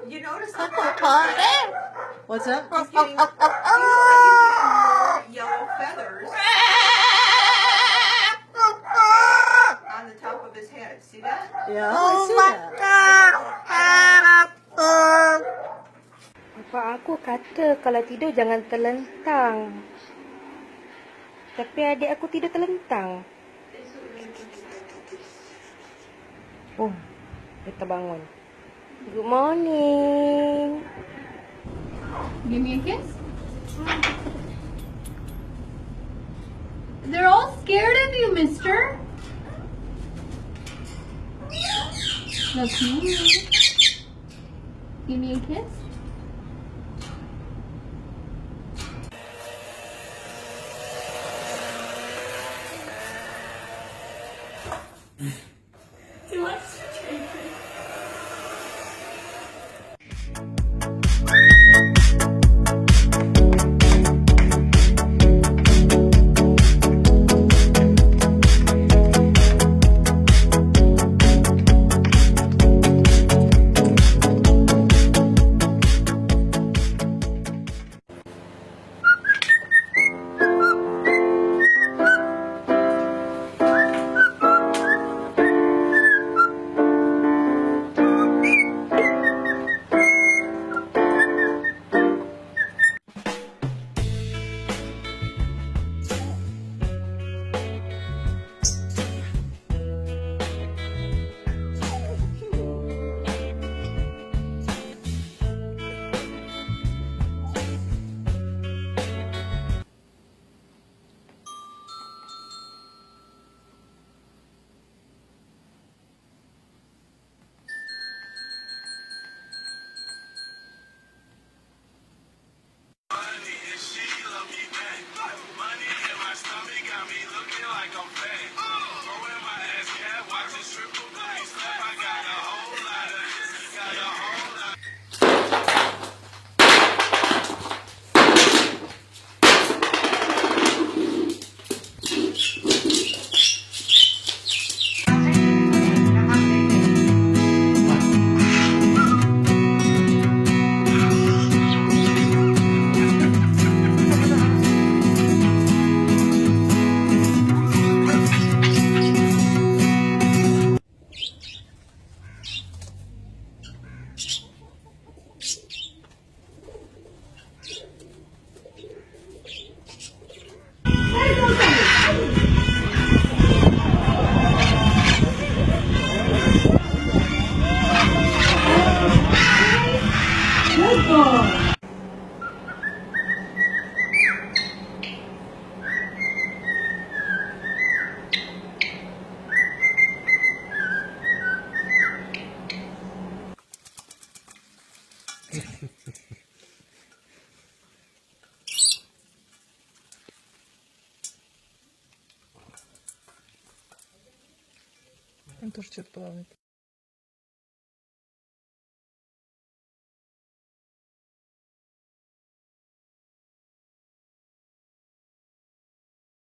You notice how he's What's up? getting, seems like he's getting more yellow feathers on the top of his head. See that? Yeah, I see that. Bapak aku kata kalau tidur jangan terlentang. Tapi adik aku tidur terlentang. Oh, dia terbangun. Good morning. Give me a kiss. They're all scared of you, mister. Look me. Give me a kiss. He wants to take it. Good boy. Он тоже что-то плавает.